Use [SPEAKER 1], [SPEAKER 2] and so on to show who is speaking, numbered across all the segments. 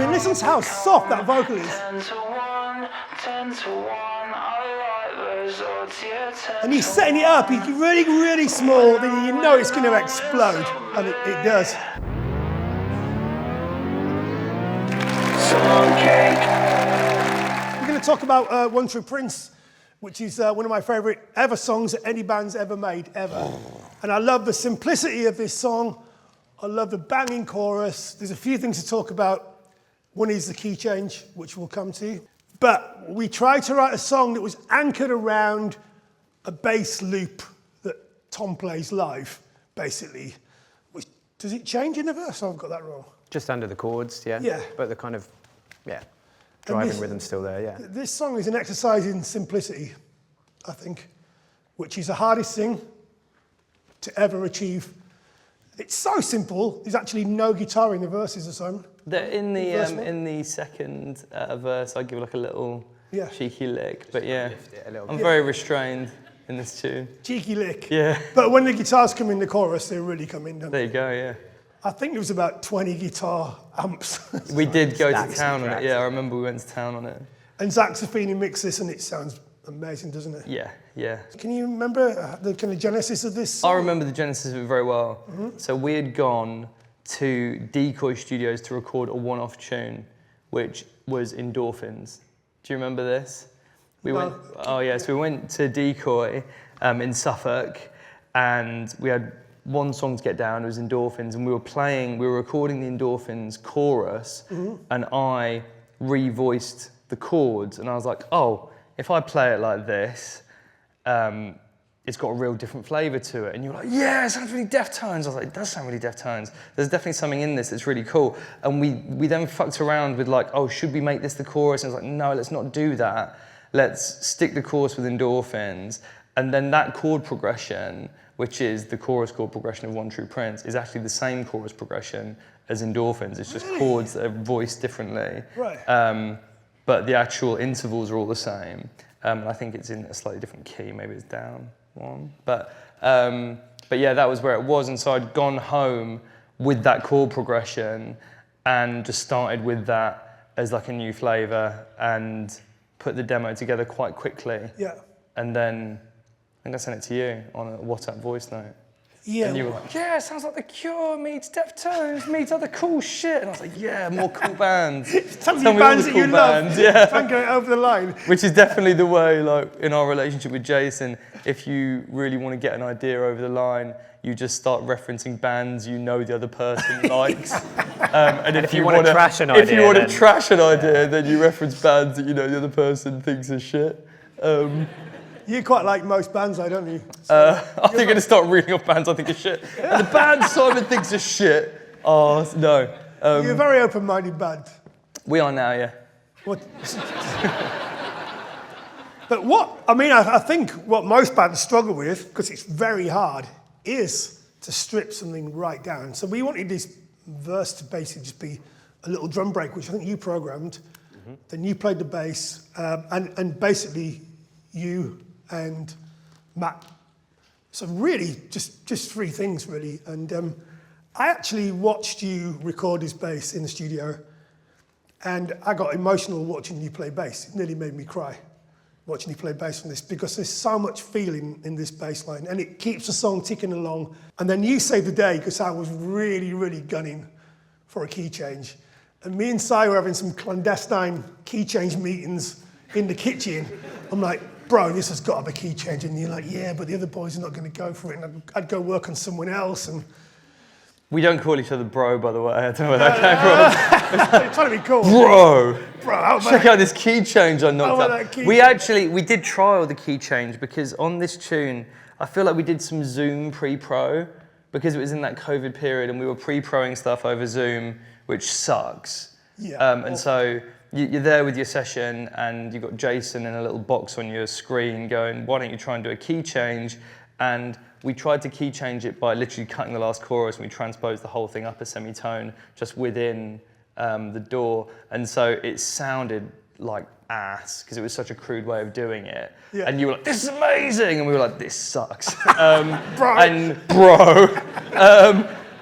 [SPEAKER 1] mean, listen to how soft that vocal is. And he's setting it up, he's really, really small, then you know it's going to explode, and it does. We're going to talk about One True Prince, which is one of my favourite ever songs that any band's ever made, ever. And I love the simplicity of this song. I love the banging chorus. There's a few things to talk about. One is the key change, which we'll come to. But we tried to write a song that was anchored around a bass loop that Tom plays live, basically. Does it change in the verse? I've got that wrong.
[SPEAKER 2] Just under the chords, yeah.
[SPEAKER 1] Yeah.
[SPEAKER 2] But the kind of, driving rhythm's still there, yeah.
[SPEAKER 1] This song is an exercise in simplicity, I think, which is the hardest thing to ever achieve. It's so simple, there's actually no guitar in the verses or something.
[SPEAKER 3] In the second verse, I give like a little cheeky lick, but yeah, I'm very restrained in this tune.
[SPEAKER 1] Cheeky lick.
[SPEAKER 3] Yeah.
[SPEAKER 1] But when the guitars come in the chorus, they really come in, don't they?
[SPEAKER 3] There you go, yeah.
[SPEAKER 1] I think it was about 20 guitar amps.
[SPEAKER 3] We did go to town on it, yeah, I remember we went to town on it.
[SPEAKER 1] And Saxophone mixed this and it sounds amazing, doesn't it?
[SPEAKER 3] Yeah, yeah.
[SPEAKER 1] Can you remember the kind of genesis of this song?
[SPEAKER 3] I remember the genesis of it very well. So we had gone to Decoy Studios to record a one-off tune, which was Endorphins. Do you remember this? We went to Decoy in Suffolk, and we had one song to get down, it was Endorphins, and we were recording the Endorphins chorus, and I revoiced the chords, and I was like, oh, if I play it like this, it's got a real different flavour to it. And you were like, yeah, it sounds really Deftones. I was like, it does sound really Deftones. There's definitely something in this that's really cool. And we then fucked around with like, oh, should we make this the chorus? And I was like, no, let's not do that. Let's stick the chorus with Endorphins. And then that chord progression, which is the chorus chord progression of One True Prince, is actually the same chorus progression as Endorphins. It's just chords that are voiced differently.
[SPEAKER 1] Right.
[SPEAKER 3] But the actual intervals are all the same. I think it's in a slightly different key, maybe it's down one. But yeah, that was where it was. And so I'd gone home with that chord progression and just started with that as like a new flavour and put the demo together quite quickly.
[SPEAKER 1] Yeah.
[SPEAKER 3] And then I think I sent it to you on a WhatsApp voice note.
[SPEAKER 1] Yeah.
[SPEAKER 3] And you were like, yeah, it sounds like The Cure meets Deftones meets other cool shit. And I was like, yeah, more cool bands.
[SPEAKER 1] Tell me bands that you love.
[SPEAKER 3] Yeah.
[SPEAKER 1] Try and get it over the line.
[SPEAKER 3] Which is definitely the way, like, in our relationship with Jason, if you really want to get an idea over the line, you just start referencing bands you know the other person likes. And if you want to trash an idea, then you reference bands that you know the other person thinks are shit.
[SPEAKER 1] You quite like most bands, though, don't you?
[SPEAKER 3] I think I'm going to start reading off bands I think are shit. And the band Simon thinks are shit. Oh, no.
[SPEAKER 1] You're a very open-minded band.
[SPEAKER 3] We are now, yeah.
[SPEAKER 1] What? But I think what most bands struggle with, because it's very hard, is to strip something right down. So we wanted this verse to basically just be a little drum break, which I think you programmed. Then you played the bass, and basically you and Matt. So really, just three things, really. And I actually watched you record his bass in the studio, and I got emotional watching you play bass. It nearly made me cry, watching you play bass on this, because there's so much feeling in this bass line, and it keeps the song ticking along. And then you saved the day, because I was really, really gunning for a key change. And me and Si were having some clandestine key change meetings in the kitchen. I'm like, bro, this has got to be a key change. And you're like, yeah, but the other boys are not going to go for it. And I'd go work on someone else. And
[SPEAKER 3] we don't call each other bro, by the way. I don't know where that came from.
[SPEAKER 1] I'm trying to be cool.
[SPEAKER 3] Bro, check out this key change I knocked up. We did trial the key change, because on this tune, I feel like we did some Zoom pre-pro, because it was in that COVID period and we were pre-proing stuff over Zoom, which sucks.
[SPEAKER 1] Yeah.
[SPEAKER 3] And so you're there with your session and you've got Jason in a little box on your screen going, why don't you try and do a key change? And we tried to key change it by literally cutting the last chorus, and we transposed the whole thing up a semitone just within the door. And so it sounded like ass, because it was such a crude way of doing it. Yeah. And you were like, this is amazing! And we were like, this sucks.
[SPEAKER 1] Bro.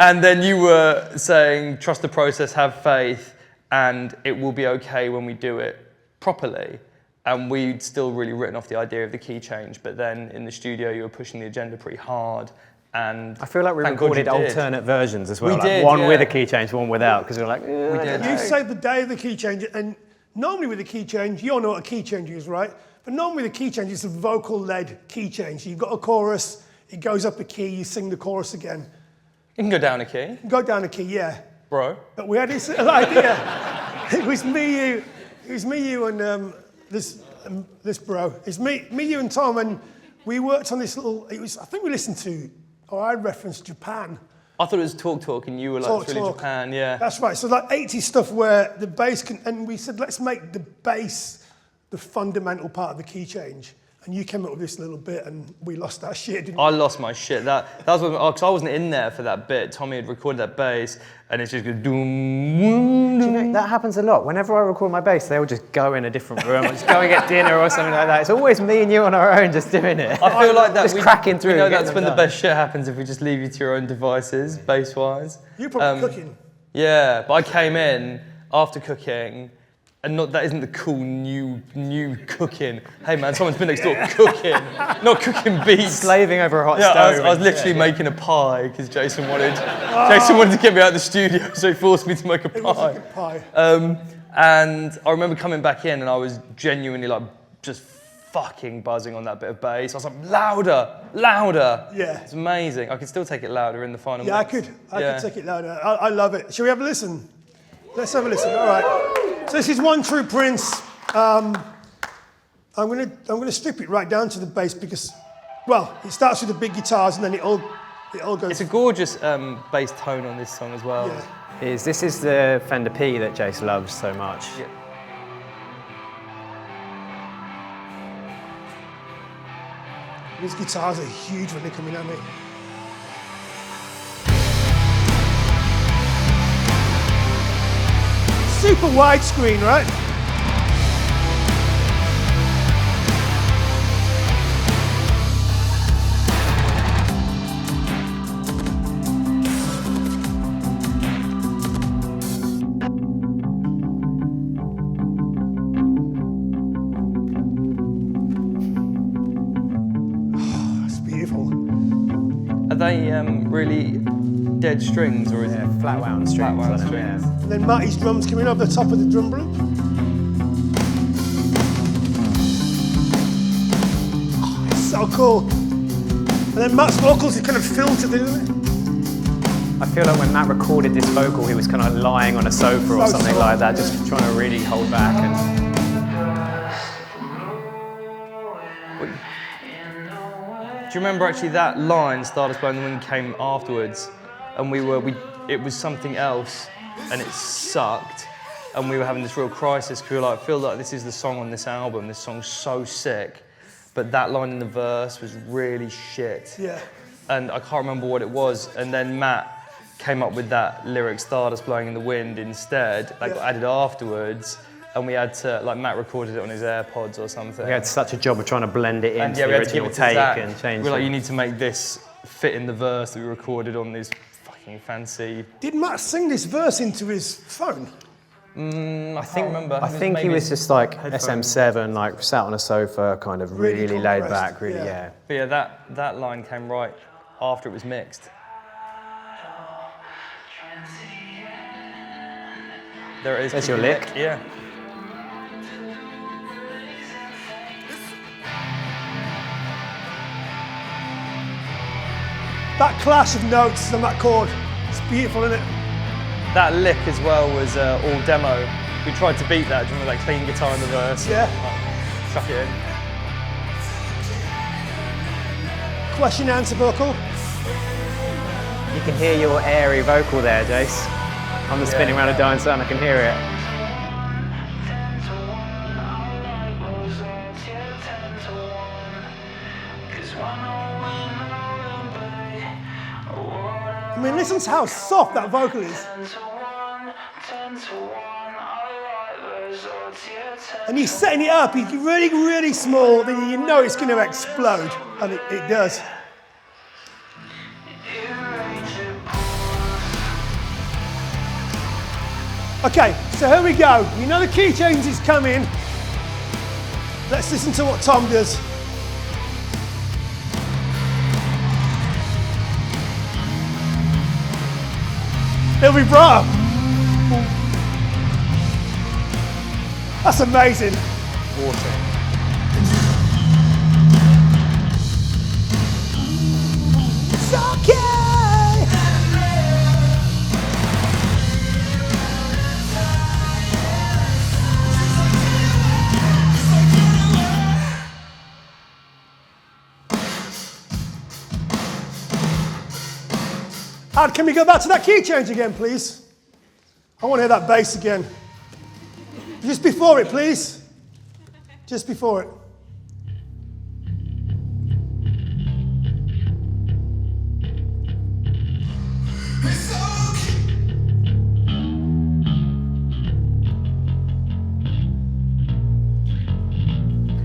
[SPEAKER 3] And then you were saying, trust the process, have faith. and it will be okay when we do it properly. And we'd still really written off the idea of the key change, but then in the studio you were pushing the agenda pretty hard. And
[SPEAKER 2] I feel like we recorded alternate versions as well.
[SPEAKER 3] We did,
[SPEAKER 2] one
[SPEAKER 3] yeah.
[SPEAKER 2] with a key change, one without, because we were like,
[SPEAKER 3] We did.
[SPEAKER 1] You say the day of the key change, and normally with a key change, you all know what a key change is, right? But normally with a key change, it's a vocal-led key change. You've got a chorus, it goes up a key, you sing the chorus again.
[SPEAKER 3] You can go down a key.
[SPEAKER 1] Go down a key, yeah.
[SPEAKER 3] Bro.
[SPEAKER 1] But we had this little idea. It was me, you, and this bro. It's me, you, and Tom, and we worked on this little. I think we listened to, or I referenced Japan.
[SPEAKER 3] I thought it was Talk, and you were like,
[SPEAKER 1] Talk,
[SPEAKER 3] it's really
[SPEAKER 1] Talk.
[SPEAKER 3] Japan, yeah.
[SPEAKER 1] That's right. So like 80s stuff where the bass can, and we said let's make the bass the fundamental part of the key change. And you came up with this little bit, and we lost our shit, didn't we?
[SPEAKER 3] I lost my shit. That was because I wasn't in there for that bit. Tommy had recorded that bass, and it's just going doom, doom,
[SPEAKER 2] Do you know, that happens a lot. Whenever I record my bass, they all just go in a different room, or just go and get dinner or something like that. It's always me and you on our own just doing it.
[SPEAKER 3] I feel like that.
[SPEAKER 2] Just cracking through.
[SPEAKER 3] You know,
[SPEAKER 2] getting
[SPEAKER 3] that's when
[SPEAKER 2] them
[SPEAKER 3] the
[SPEAKER 2] done.
[SPEAKER 3] best shit happens, if we just leave you to your own devices, bass-wise.
[SPEAKER 1] You're probably cooking.
[SPEAKER 3] Yeah, but I came in after cooking, and that isn't the cool new cooking. Hey man, someone's been next door cooking, not cooking beats.
[SPEAKER 2] Slaving over a hot
[SPEAKER 3] Yeah,
[SPEAKER 2] stove.
[SPEAKER 3] I was literally making a pie because Jason wanted to get me out of the studio, so he forced me to make a
[SPEAKER 1] It was
[SPEAKER 3] pie.
[SPEAKER 1] a good pie.
[SPEAKER 3] And I remember coming back in, and I was genuinely like just fucking buzzing on that bit of bass. I was like, louder.
[SPEAKER 1] Yeah.
[SPEAKER 3] It's amazing. I could still take it louder in the final
[SPEAKER 1] Yeah,
[SPEAKER 3] mix.
[SPEAKER 1] I could take it louder. I love it. Shall we have a listen? Let's have a listen. All right. So this is One True Prince. I'm gonna strip it right down to the bass because, well, it starts with the big guitars and then it all goes.
[SPEAKER 3] It's a gorgeous bass tone on this song as well.
[SPEAKER 1] Yeah.
[SPEAKER 2] This is the Fender P that Jace loves so much.
[SPEAKER 3] Yeah.
[SPEAKER 1] These guitars are huge when they're coming at me. Super widescreen, right? It's beautiful.
[SPEAKER 3] Are they really dead strings, or is it
[SPEAKER 2] Flat wound strings.
[SPEAKER 3] flat wound
[SPEAKER 2] on them,
[SPEAKER 3] strings?
[SPEAKER 2] yeah.
[SPEAKER 1] And then Matty's drums coming over the top of the drum loop. Oh, it's so cool. And then Matt's vocals are kind of filtered, isn't it?
[SPEAKER 2] I feel like when Matt recorded this vocal, he was kind of lying on a sofa or
[SPEAKER 1] So
[SPEAKER 2] something
[SPEAKER 1] soft,
[SPEAKER 2] like that, just trying to really hold back. And
[SPEAKER 3] Do you remember actually that line, Stardust Blowing the Wind, came afterwards, and it was something else, and it sucked, and we were having this real crisis because we were like, I feel like this is the song on this album. This song's so sick, but that line in the verse was really shit.
[SPEAKER 1] Yeah.
[SPEAKER 3] And I can't remember what it was, and then Matt came up with that lyric, Stardust Blowing in the Wind, instead. That got added afterwards, and we had to, like, Matt recorded it on his AirPods or something.
[SPEAKER 2] we had such a job of trying to blend it into
[SPEAKER 3] Yeah,
[SPEAKER 2] the
[SPEAKER 3] we had to give
[SPEAKER 2] original
[SPEAKER 3] it to
[SPEAKER 2] take
[SPEAKER 3] Zach.
[SPEAKER 2] and change
[SPEAKER 3] We were like,
[SPEAKER 2] it.
[SPEAKER 3] you need to make this fit in the verse that we recorded on this fucking fancy.
[SPEAKER 1] Did Matt sing this verse into his phone?
[SPEAKER 3] I think
[SPEAKER 2] he was just like SM7, like sat on a sofa, kind of
[SPEAKER 1] Really
[SPEAKER 2] really laid
[SPEAKER 1] compressed,
[SPEAKER 2] back, really,
[SPEAKER 1] yeah.
[SPEAKER 2] yeah.
[SPEAKER 3] But yeah, that line came right after it was mixed. There it is.
[SPEAKER 2] There's your lick.
[SPEAKER 3] Yeah.
[SPEAKER 1] That clash of notes on that chord, it's beautiful, isn't it?
[SPEAKER 3] That lick as well was all demo. We tried to beat that. Do you remember that clean guitar in the verse?
[SPEAKER 1] Yeah.
[SPEAKER 3] Like, chuck it in.
[SPEAKER 1] Question answer vocal.
[SPEAKER 2] You can hear your airy vocal there, Jace. I'm just spinning around a dying sun, I can hear it.
[SPEAKER 1] I mean, listen to how soft that vocal is. And he's setting it up, he's really, really small, then you know it's going to explode, and it does. Okay, so here we go. You know the key change is coming. Let's listen to what Tom does. It'll be bra. That's amazing.
[SPEAKER 2] Water.
[SPEAKER 1] It's okay. Can we go back to that key change again, please? I want to hear that bass again. Just before it, please. Just before it.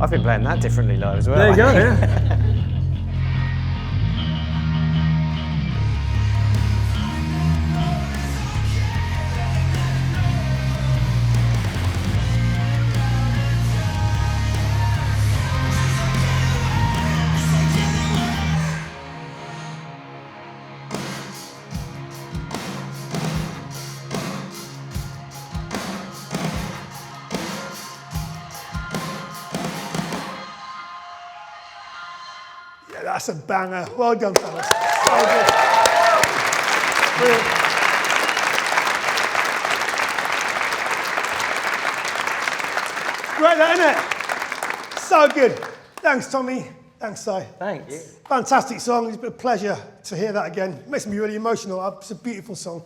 [SPEAKER 2] I've been playing that differently live as well.
[SPEAKER 3] There you go, yeah.
[SPEAKER 1] Yeah, that's a banger. Well done, fellas. So good. Brilliant. Great, that, isn't it? So good. Thanks, Tommy. Thanks, Si.
[SPEAKER 3] Thanks.
[SPEAKER 1] Fantastic song. It's been a pleasure to hear that again. It makes me really emotional. It's a beautiful song.